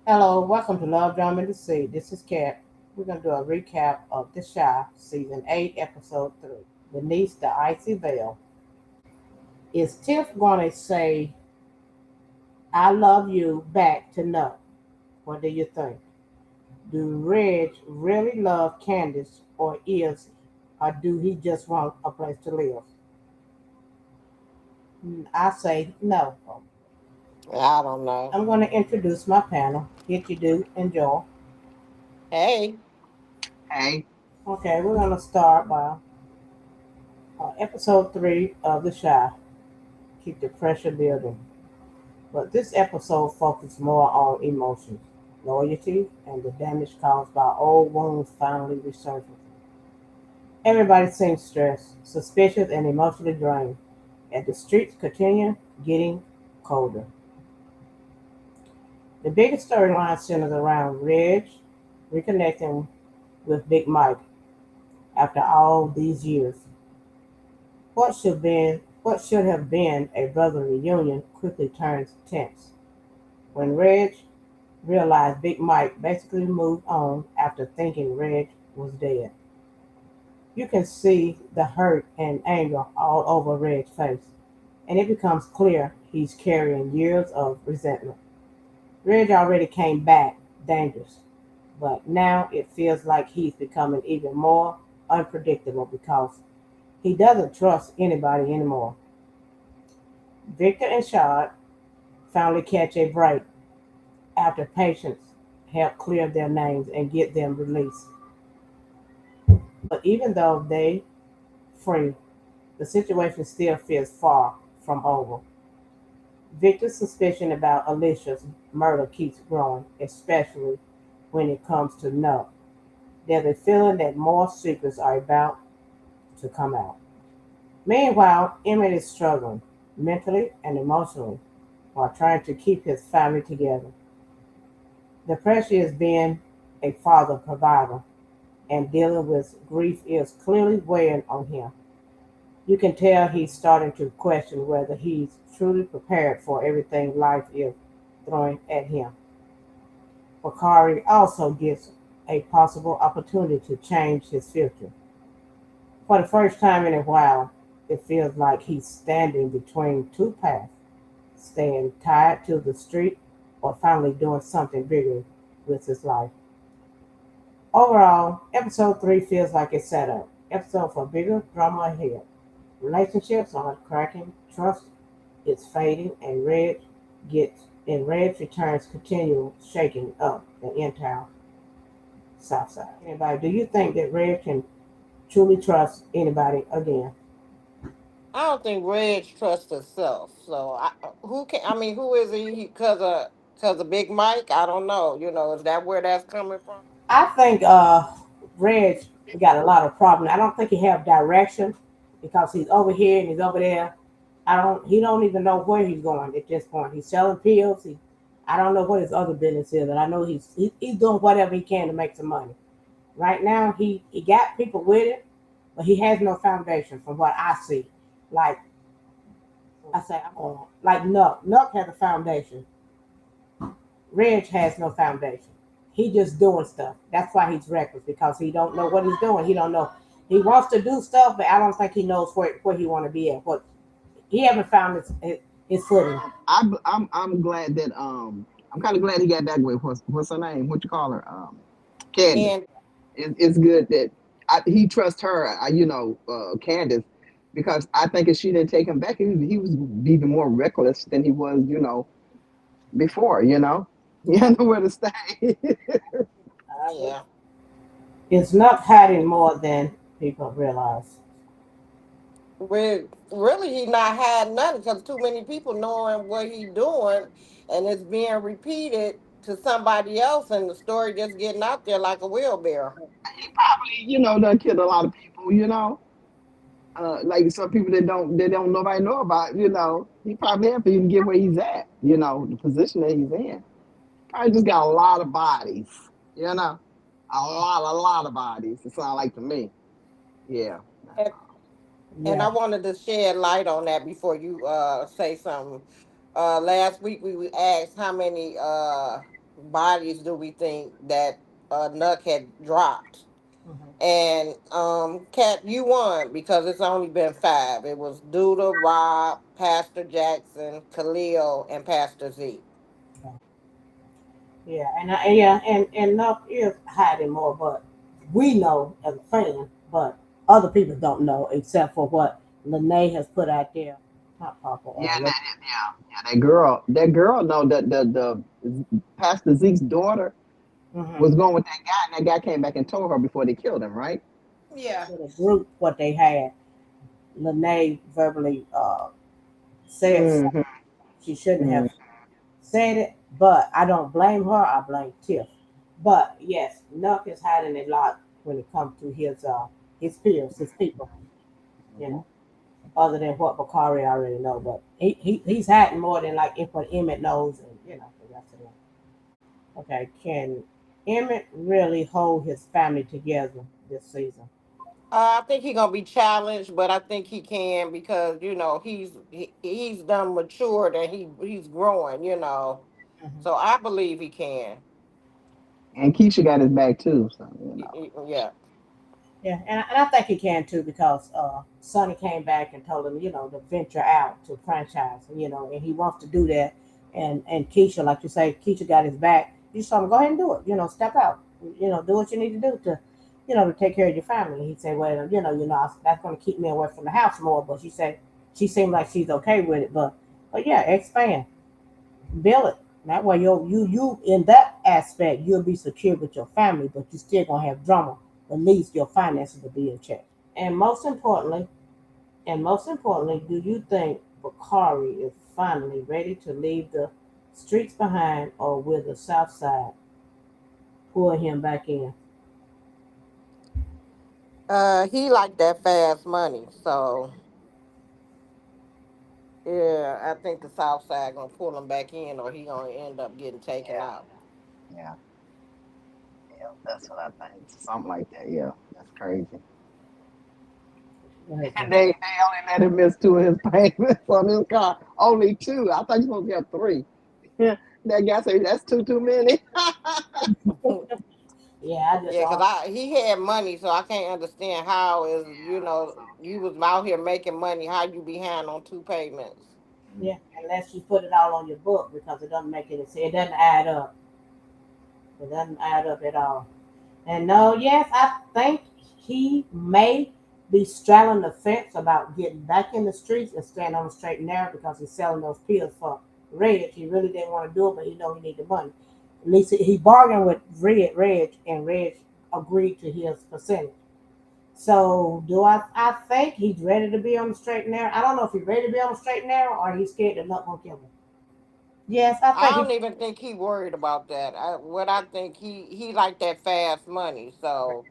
Hello, welcome to Love, Drama, and Deceit. This is Kat. We're going to do a recap of The Shy, Season 8, Episode 3. Beneath the Icy Veil. Is Tiff going to say, I love you back to Nuck? What do you think? Do Reg really love Candace, or do he just want a place to live? I say no. I don't know. I'm going to introduce my panel. Get you do enjoy. Hey, Hey, Okay, we're going to start by Episode 3 of The Shy. Keep the pressure building. But this episode focused more on emotions, loyalty, and the damage caused by old wounds finally resurfacing. Everybody seems stressed, suspicious, and emotionally drained, as the streets continue getting colder. The biggest storyline centers around Reg reconnecting with Big Mike after all these years. What should have been a brother reunion quickly turns tense when Reg realized Big Mike basically moved on after thinking Reg was dead. You can see the hurt and anger all over Reg's face, and it becomes clear he's carrying years of resentment. Reg already came back dangerous, but now it feels like he's becoming even more unpredictable because he doesn't trust anybody anymore. Victor and Shad finally catch a break after patients help clear their names and get them released. But even though they free, the situation still feels far from over. Victor's suspicion about Alicia's murder keeps growing, especially when it comes to Nuck. There's a feeling that more secrets are about to come out. Meanwhile, Emmett is struggling mentally and emotionally while trying to keep his family together. The pressure is being a father provider and dealing with grief is clearly weighing on him. You can tell he's starting to question whether he's truly prepared for everything life is throwing at him. Bakari also gets a possible opportunity to change his future. For the first time in a while, it feels like he's standing between two paths, staying tied to the street or finally doing something bigger with his life. Overall, episode 3 feels like a setup. Episode for bigger drama ahead. Relationships are cracking, trust is fading, and Reg returns continue shaking up the entire South Side. Anybody, do you think that Reg can truly trust anybody again? I don't think Reg trusts herself. So who can? I mean, who is he? Cause of Big Mike? I don't know. Is that where that's coming from? I think Reg got a lot of problems. I don't think he have direction because he's over here and he's over there. He don't even know where he's going at this point. He's selling pills. I don't know what his other business is, but I know he's doing whatever he can to make some money. Right now he got people with him, but he has no foundation from what I see. Like I say, like Nuck has a foundation. Reg has no foundation. He just doing stuff. That's why he's reckless because he don't know what he's doing. He don't know. He wants to do stuff, but I don't think he knows where he want to be at. What he haven't found his footing. I'm glad that I'm kind of glad he got that way. What's her name? What you call her? Candace. And It's good that he trusts her. Candace, because I think if she didn't take him back, he was even more reckless than he was, before. He had nowhere to stay. I agree. yeah, It's not hiding more than people realize. really, he not had nothing because too many people knowing what he doing, and it's being repeated to somebody else, and the story just getting out there like a wheelbarrow. He probably, done killed a lot of people. Like some people that don't nobody know about. He probably have to even get where he's at. The position that he's in. Probably just got a lot of bodies. You know, a lot of bodies. It sounds like to me. Yeah. And Yeah. I wanted to shed light on that before you say something. Last week we asked how many bodies do we think that Nuck had dropped? Hmm. And Kat, you won because it's only been five. It was Duda, Rob, Pastor Jackson, Khalil, and Pastor Z. Yeah, and Nuff is hiding more, but we know as a fan, but other people don't know except for what Lene has put out there. Not Papa. Yeah, yeah. That girl know that the Pastor Zeke's daughter Mm-hmm. was going with that guy, and that guy came back and told her before they killed him, right? Yeah. To the group, what they had, Lene verbally said Mm-hmm. something. She shouldn't have said it, but I don't blame her. I blame Tiff. But yes, Nuck is hiding a lot when it comes to his peers, his people. You Mm-hmm. know, other than what Bakari already know, but he's hiding more than like if what Emmett knows, and the rest of them. Okay, can Emmett really hold his family together this season? I think he's gonna be challenged, but I think he can because he's done matured and he's growing. Hmm. So I believe he can. And Keisha got his back too, so Yeah. Yeah, and I think he can too because Sonny came back and told him, to venture out to franchise, and he wants to do that. And Keisha, like you say, Keisha got his back. You just told him, go ahead and do it. Step out. Do what you need to do to take care of your family. He said, well, that's going to keep me away from the house more. But she said she seemed like she's okay with it. But yeah, expand, build it. That way, you in that aspect, you'll be secure with your family, but you still gonna have drama. At least your finances will be in check. And most importantly, do you think Bakari is finally ready to leave the streets behind, or will the South Side pull him back in? He like that fast money, so yeah, I think the South Side gonna pull him back in, or he gonna end up getting taken out. yeah, yeah. That's what I think. Something like that. Yeah, that's crazy. Right, And they only let him miss two of his payments on his car. Only two. I thought you supposed to have three. That guy said that's too many. yeah, I just Yeah, cause he had money, so I can't understand how is you was out here making money, how you behind on two payments. yeah, unless you put it all on your book because it doesn't make any sense. It doesn't add up. It doesn't add up at all. And no, yes, I think he may be straddling the fence about getting back in the streets and staying on the straight and narrow because he's selling those pills for Reg. He really didn't want to do it, but he know he needed the money. At least he bargained with Reg, and Reg agreed to his percentage. So do I think he's ready to be on the straight and narrow. I don't know if he's ready to be on the straight and narrow or he's scared that not gonna kill him. Yes, I I think don't he even think he worried about that. What I think he like that fast money, so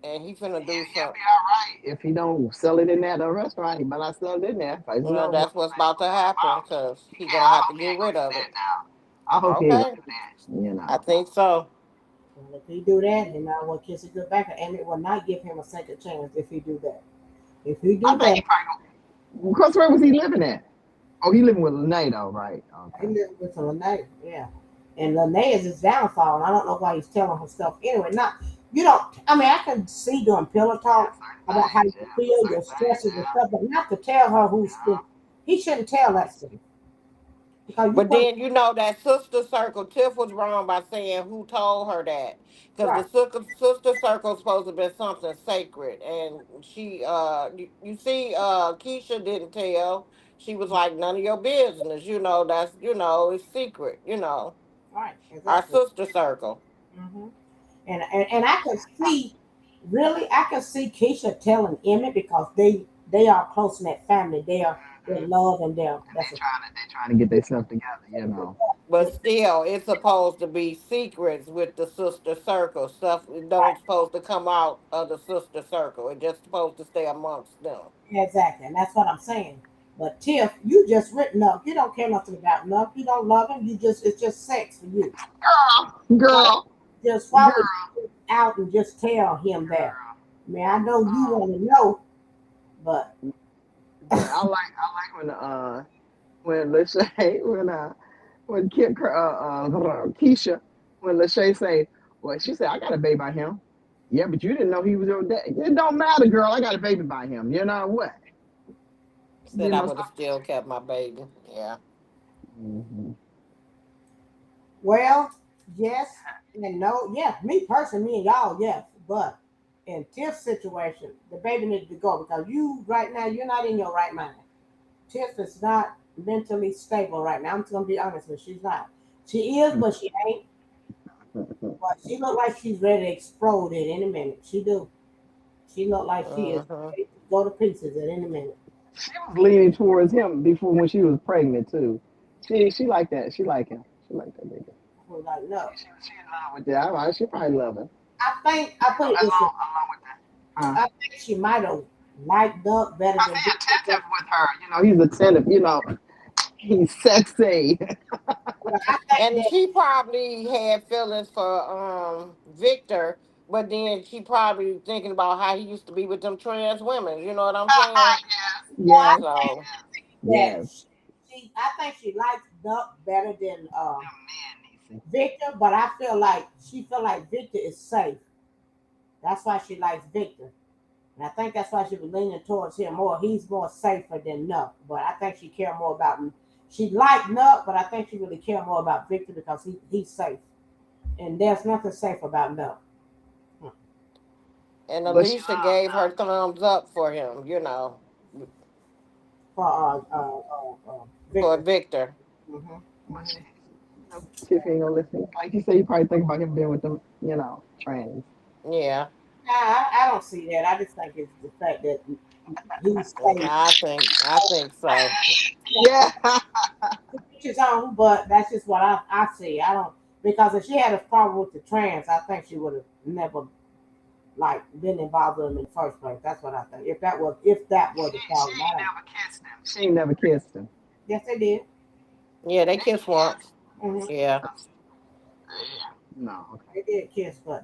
and he finna do He'll some. be all right if he don't sell it in that restaurant. He better not sell it in there. Fight is Well, over. that's what's about to happen because he Yeah, gonna I have to hope he get ain't gonna rid do of that it. now. I hope he ain't Okay, gonna do that. I think so. well, if he do that, then I will kiss it goodbye. And it will not give him a second chance if he do that. If he I do think he that, probably. Because where was he living at? Oh, he living with Lene though, right? he Okay. lives with Lene. Yeah. And Lene is his downfall. And I don't know why he's telling her stuff anyway. Not you don't I mean I can see doing pillow Yeah, talk certain about how things. you Yeah, for feel, your certain things. stresses and stuff, but not to tell her who's been he shouldn't tell that stuff. Because you But put then that sister circle, Tiff was wrong by saying who told her that, because the right, sister circle is supposed to be something sacred, and you see, Keisha didn't tell. She was like, none of your business. That's it's secret. right, Our exactly. sister circle. Hmm. And I can see really I can see Keisha telling Emmett because they are close in that family. They're love and they're that's a They trying to get themselves together. But still, it's supposed to be secrets with the sister circle. Stuff it don't right. supposed to come out of the sister circle. It just supposed to stay amongst them. Exactly, and that's what I'm saying. But Tiff, you just written up. You don't care nothing about love. You don't love him. You just it's just sex for you. So Girl, just why would girl. you out and just tell him that? I mean, I know you want to know, but But I like when let's say when when Keisha, when Lachey say, well, she said, I got a baby by him. Yeah, but you didn't know he was your dad. It don't matter, girl. I got a baby by him. You know what? Said You I know, would have stuff. still kept my baby. Yeah. Hmm. Well, yes and no. Yeah, me personally, me and y'all, yes. But in Tiff's situation, the baby needs to go because you right now you're not in your right mind. Tiff is not mentally stable right now. I'm just gonna be honest with you. She's not. She is, but she ain't. But she look like she's ready to explode at any minute. She do. She look like she is Mm-hmm. ready to go to pieces at any minute. She was leaning towards him before when she was pregnant too. She like that. She like him. She like that baby. I was like, no. She in love with that. She probably love him. I think I put it this way. Along with that. Huh? I think she might have liked Duck better Cause than he Victor, attentive with her. You know, he's attentive. You know, he's sexy. but I think And that she probably had feelings for Victor, but then she probably thinking about how he used to be with them trans women. You know what I'm saying? well, I Yes, So think that yes. I think she likes Duck better than Man, Niecy. Victor, but I feel like she feel like Victor is safe. That's why she likes Victor. And I think that's why she was leaning towards him more. He's more safer than Nuck. But I think she care more about him. She liked Nuck, but I think she really care more about Victor because he's safe. And there's nothing safe about Nuck. Hmm. and But she Alicia loved gave her her. thumbs up for him. You know, For for Victor. Victor. Hmm. But Hmm. Tiffany ain't gonna listen. Like you say, you probably think about him being with them, trans. Yeah, I don't see that. I just think it's the fact that he's safe. I think so. Yeah. Each his own, but that's just what I see. I don't because if she had a problem with the trans, I think she would have never like been involved with him in the first place. That's what I think. If that was the She problem, I ain't don't. never kissed him. She ain't never kissed him. Yes, they did. Yeah, they kissed once. Hmm. Yeah. No. Okay. They did kiss, but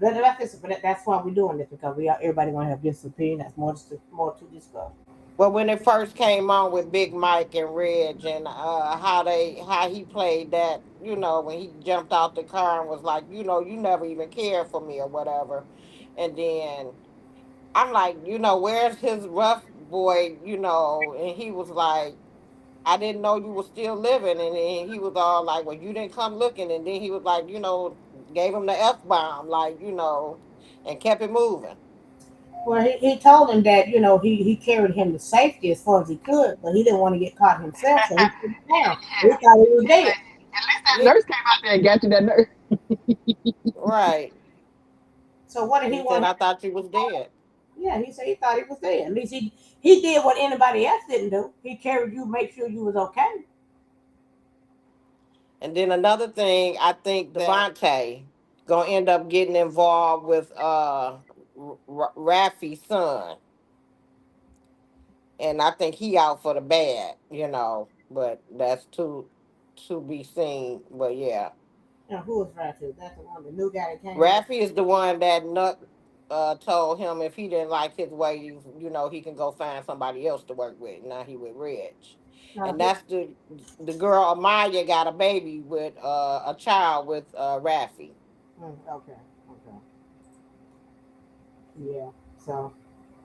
that's why we're doing this because we are everybody gonna have this opinion. That's more to discuss. Well, when it first came on with Big Mike and Reg and how he played that, when he jumped out the car and was like, you never even cared for me or whatever. And then I'm like, where's his rough boy, and he was like, I didn't know you were still living. And then he was all like, well, you didn't come looking. And then he was like, gave him the F bomb, like, and kept it moving. Well, he told him that he carried him to safety as far as he could, but he didn't want to get caught himself, so he put it down. He thought he was He dead. said, at least that nurse came out there and got you that nurse. Right. So what did he He said, want? I thought you was dead. Yeah, he said he thought he was dead. At least he did what anybody else didn't do. He carried you, make sure you was okay. And then another thing, I think Devontae gonna end up getting involved with Rafi's son, and I think he out for the bad. But that's to be seen. But yeah, Who was Ratchet? That's the one, the new guy that came in. Rafi is the one that Nuck told him if he didn't like his ways, he can go find somebody else to work with. Now he with Reg, No, and that's the girl Amaya got a baby with a child with Rafi. okay, okay, yeah. So,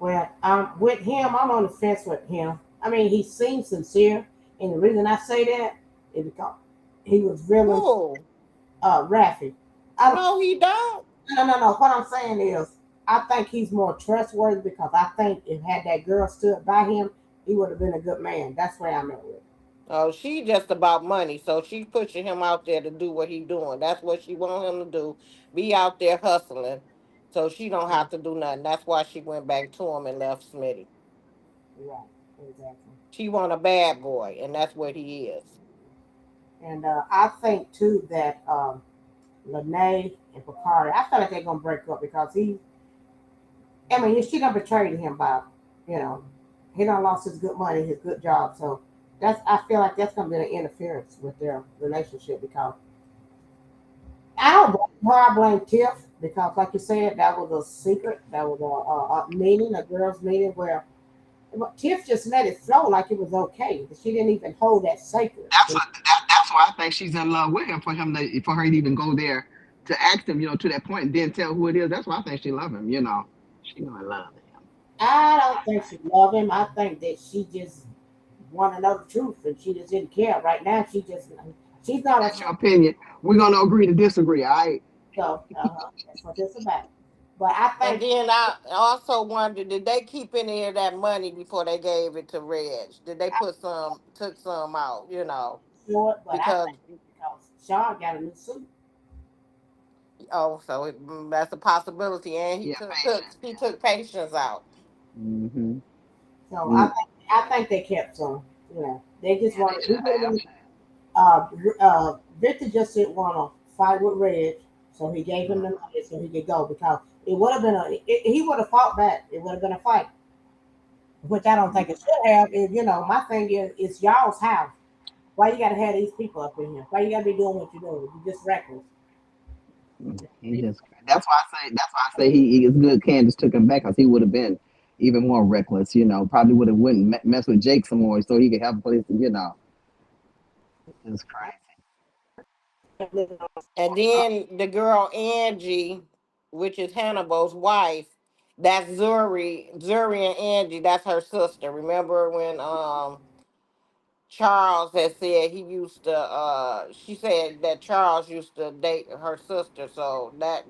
well, with him, I'm on the fence with him. I mean, he seems sincere, and the reason I say that is because he was really Who? Raffy. I don't, No, he don't. no. What I'm saying is, I think he's more trustworthy because I think if had that girl stood by him, he would have been a good man. That's where I'm at with. Oh, she just about money, so she's pushing him out there to do what he doing. That's what she want him to do. Be out there hustling, so she don't have to do nothing. That's why she went back to him and left Smitty. Right, exactly. She want a bad boy, and that's what he is. And I think too that Lene and Picard, I feel like they're gonna break up because I mean, she done betrayed him by, you know, he done lost his good money, his good job. So I feel like that's gonna be an interference with their relationship because I don't blame her, I blame Tiff because, like you said, that was a secret, that was a meeting, a girls' meeting where Tiff just let it flow like it was okay. She didn't even hold that sacred. That's that's why I think she's in love with him for her to even go there to ask him, to that point, and then tell who it is. That's why I think she love him. She gonna love him. I don't think she love him. I think that she just want to know the truth, and she just didn't care. Right now, she's not That's your a opinion. We're gonna agree to disagree. All right. so that's what it's about. But I And think then I also wondered, did they keep any of that money before they gave it to Reg? Did they took some out, short, but I because, think because Sean got a new suit. oh, so that's a possibility. And Yeah, he took patience out. patience. So Mm-hmm. I think they kept some. They just Yeah, they wanted. He should have. didn't. Victor just didn't want to fight with Reg, so he gave him the money so he could go because it would have been he would have fought back. It would have been a fight, which I don't think it should have. My thing is, it's y'all's house. Why you got to have these people up in here? Why you got to be doing what you're doing? You're just reckless. He just. That's why I say he is good. Candace took him back because he would have been even more reckless. Probably would have wouldn't mess with Jake some more so he could have a place. It's crazy. And then the girl Angie, which is Hannibal's wife, that's Zuri. Zuri and Angie, that's her sister. Remember when Charles had said he used to she said that Charles used to date her sister, so that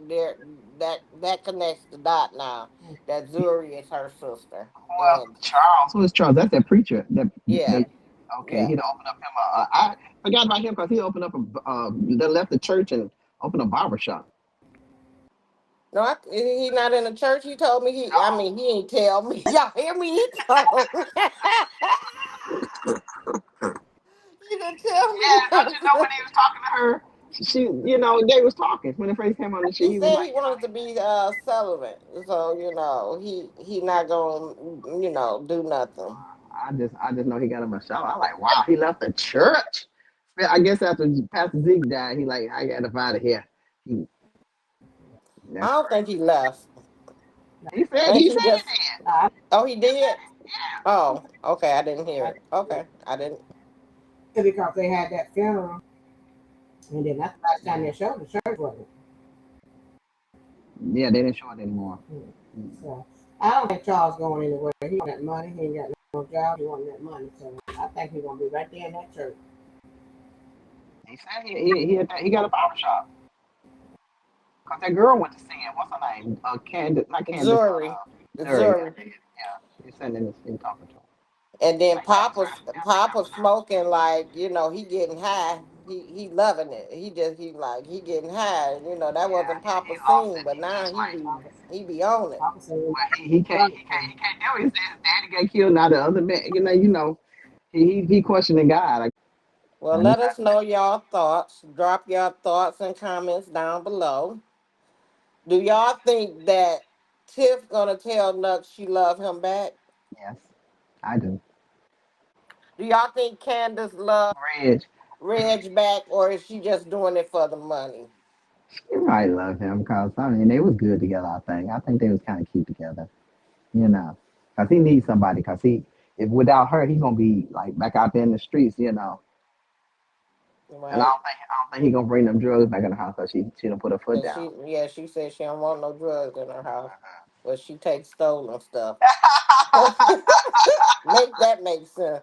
connects the dot now. That Zuri is her sister. Well, And Charles, who is Charles? That's that preacher. yeah, Okay, yeah. he'd opened up him. I forgot about him because he opened up they left the church and opened a barber shop. No, he not in the church. He told me I mean, he ain't tell me. Y'all hear me? He told me. He didn't tell Yeah, me don't you know when nothing. he was talking to her? They was talking when they first came on the shit. He He was said like, he wanted to be celibate, so he not gonna do nothing. I just know he got him a shower. I'm like, wow, he left the church. Yeah, I guess after Pastor Zeke died, he like, I got to out of here. He, I that's don't think he crazy. left. He I said think he he said just. he did. I, Oh, he He did. said, Oh, okay. I didn't hear I, it. Okay, I didn't. because they had that funeral, and then that's the last time they showed the church wasn't. yeah, they didn't show it anymore. Mm. So I don't think Charles going anywhere. He want that money. He ain't got no job. He want that money. So I think he's gonna be right there in that church. He said he got a barber shop because that girl went to see him. What's her name? Candace, not Candace. Zuri, Zuri. Zuri, Yeah, he's sitting in talking to him. and then Like, yeah, I'm sorry. Papa smoking like he getting high. He loving it. He getting high. That Yeah, wasn't he Papa's lost scene, it. but He now just like. Papa, he be on it. Papa said Well, run it for he can't do it. He said his daddy got killed. Now the other man, he questioning God. Like, Well, now he let not. us know y'all thoughts. Drop your thoughts and comments down below. Do y'all think that Tiff gonna tell Nux she love him back? Yes, I do. Do y'all think Candace love Reg, Reg back, or is she just doing it for the money? she probably love him because I mean they was good together. I think they was kind of cute together. You know, because he needs somebody. Because if without her, he gonna be like back out there in the streets. And Right? I don't think he gonna bring them drugs back in the house because she don't put her foot And down. she said she don't want no drugs in her house, but she takes stolen stuff. Make sense.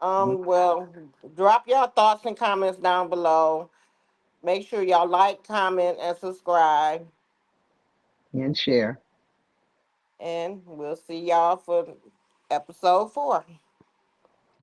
Well, drop your thoughts and comments down below. Make sure y'all like, comment, and subscribe. And share. And we'll see y'all for episode 4.